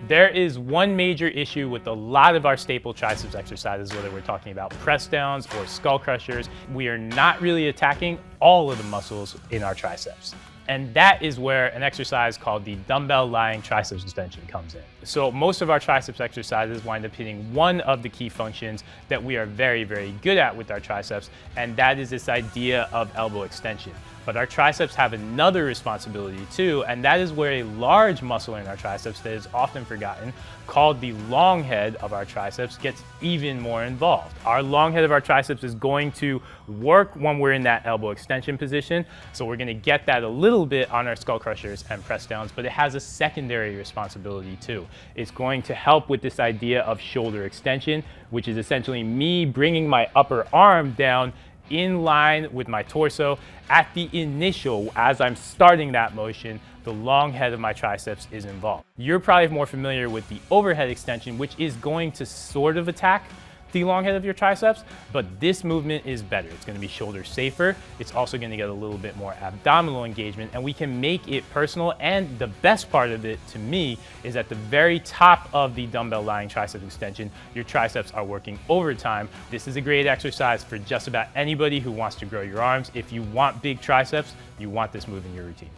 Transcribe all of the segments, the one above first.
There is one major issue with a lot of our staple triceps exercises, whether we're talking about press downs or skull crushers. We are not really attacking all of the muscles in our triceps. And that is where an exercise called the dumbbell lying triceps extension comes in. So most of our triceps exercises wind up hitting one of the key functions that we are very, very good at with our triceps, and that is this idea of elbow extension. But our triceps have another responsibility too, and that is where a large muscle in our triceps that is often forgotten, called the long head of our triceps, gets even more involved. Our long head of our triceps is going to work when we're in that elbow extension position, so we're gonna get that a little bit on our skull crushers and press downs, but it has a secondary responsibility too. It's going to help with this idea of shoulder extension, which is essentially me bringing my upper arm down in line with my torso. At the initial, as I'm starting that motion, the long head of my triceps is involved. You're probably more familiar with the overhead extension, which is going to sort of attack the long head of your triceps, but this movement is better. It's going to be shoulder safer. It's also going to get a little bit more abdominal engagement, and we can make it personal. And the best part of it to me is at the very top of the dumbbell lying tricep extension, your triceps are working overtime. This is a great exercise for just about anybody who wants to grow your arms. If you want big triceps, you want this move in your routine.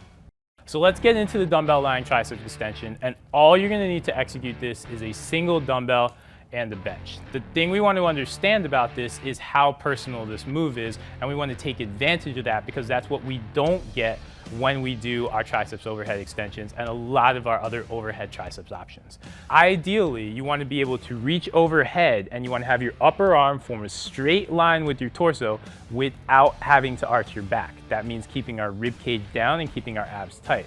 So let's get into the dumbbell lying tricep extension, and all you're going to need to execute this is a single dumbbell and the bench. The thing we want to understand about this is how personal this move is, and we want to take advantage of that because that's what we don't get when we do our triceps overhead extensions and a lot of our other overhead triceps options. Ideally, you want to be able to reach overhead and you want to have your upper arm form a straight line with your torso without having to arch your back. That means keeping our rib cage down and keeping our abs tight.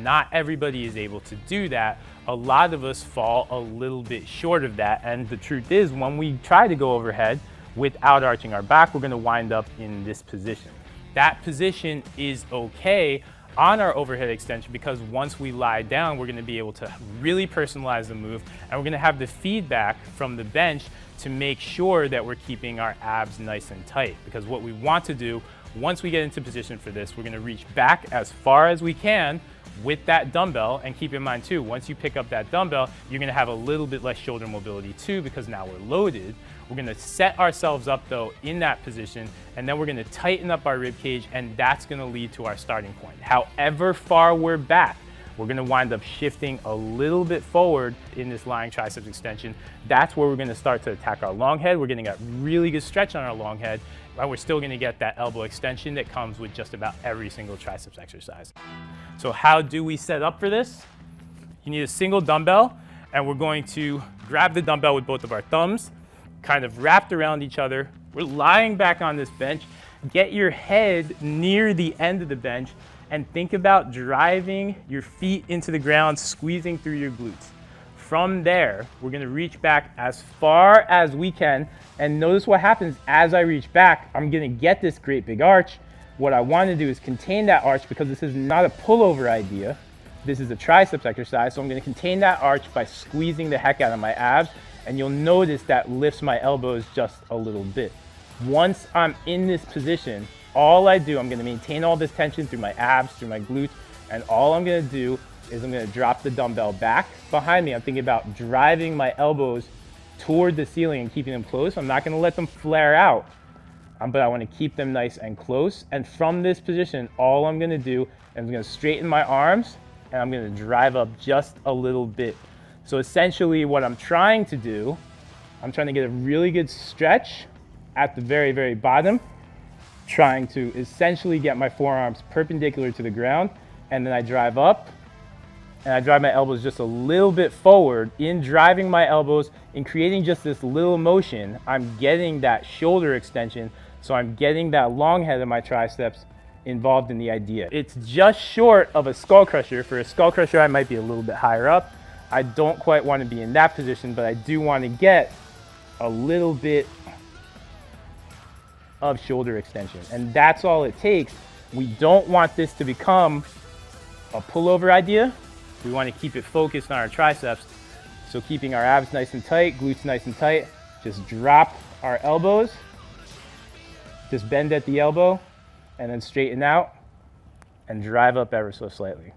Not everybody is able to do that. A lot of us fall a little bit short of that, and the truth is when we try to go overhead without arching our back, we're going to wind up in this position. That position is okay on our overhead extension because once we lie down, we're going to be able to really personalize the move, and we're going to have the feedback from the bench to make sure that we're keeping our abs nice and tight. Because what we want to do once we get into position for this, we're going to reach back as far as we can with that dumbbell, and keep in mind too, once you pick up that dumbbell, you're gonna have a little bit less shoulder mobility too because now we're loaded. We're gonna set ourselves up though in that position, and then we're gonna tighten up our rib cage, and that's gonna lead to our starting point. However far we're back, we're gonna wind up shifting a little bit forward in this lying triceps extension. That's where we're gonna start to attack our long head. We're getting a really good stretch on our long head, but we're still gonna get that elbow extension that comes with just about every single triceps exercise. So how do we set up for this? You need a single dumbbell, and we're going to grab the dumbbell with both of our thumbs, kind of wrapped around each other. We're lying back on this bench. Get your head near the end of the bench and think about driving your feet into the ground, squeezing through your glutes. From there, we're gonna reach back as far as we can, and notice what happens as I reach back. I'm gonna get this great big arch. What I want to do is contain that arch because this is not a pullover idea. This is a triceps exercise, so I'm going to contain that arch by squeezing the heck out of my abs, and you'll notice that lifts my elbows just a little bit. Once I'm in this position, all I do, I'm going to maintain all this tension through my abs, through my glutes, and all I'm going to do is I'm going to drop the dumbbell back behind me. I'm thinking about driving my elbows toward the ceiling and keeping them close. I'm not going to let them flare out. But I want to keep them nice and close. And from this position, all I'm going to do is I'm going to straighten my arms and I'm going to drive up just a little bit. So essentially what I'm trying to do, I'm trying to get a really good stretch at the very, very bottom, trying to essentially get my forearms perpendicular to the ground. And then I drive up and I drive my elbows just a little bit forward. In driving my elbows and creating just this little motion, I'm getting that shoulder extension. So I'm getting that long head of my triceps involved in the idea. It's just short of a skull crusher. For a skull crusher, I might be a little bit higher up. I don't quite want to be in that position, but I do want to get a little bit of shoulder extension. And that's all it takes. We don't want this to become a pullover idea. We want to keep it focused on our triceps. So keeping our abs nice and tight, glutes nice and tight, just drop our elbows. Just bend at the elbow and then straighten out and drive up ever so slightly.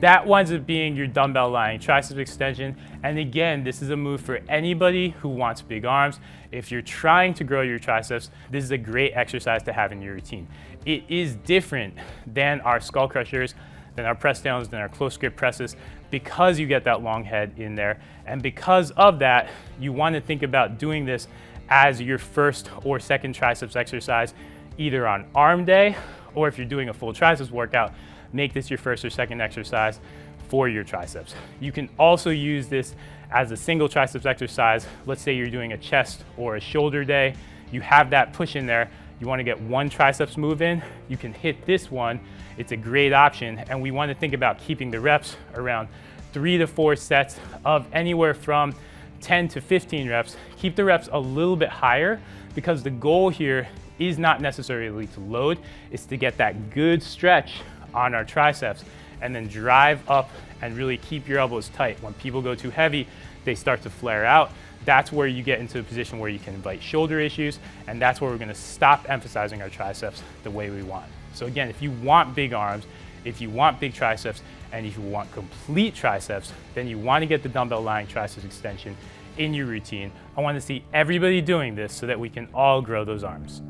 that winds up being your dumbbell lying tricep extension. And again, this is a move for anybody who wants big arms. If you're trying to grow your triceps, this is a great exercise to have in your routine. It is different than our skull crushers, than our press downs, than our close grip presses, because you get that long head in there. And because of that, you want to think about doing this as your first or second triceps exercise, either on arm day, or if you're doing a full triceps workout, make this your first or second exercise for your triceps. You can also use this as a single triceps exercise. Let's say you're doing a chest or a shoulder day. You have that push in there. You want to get one triceps move in, you can hit this one. It's a great option, and we want to think about keeping the reps around 3 to 4 sets of anywhere from 10 to 15 reps. Keep the reps a little bit higher, because the goal here is not necessarily to load, it's to get that good stretch on our triceps and then drive up and really keep your elbows tight. When people go too heavy, they start to flare out. That's where you get into a position where you can invite shoulder issues, and that's where we're gonna stop emphasizing our triceps the way we want. So again, if you want big arms, if you want big triceps, and if you want complete triceps, then you wanna get the dumbbell lying triceps extension in your routine. I wanna see everybody doing this so that we can all grow those arms.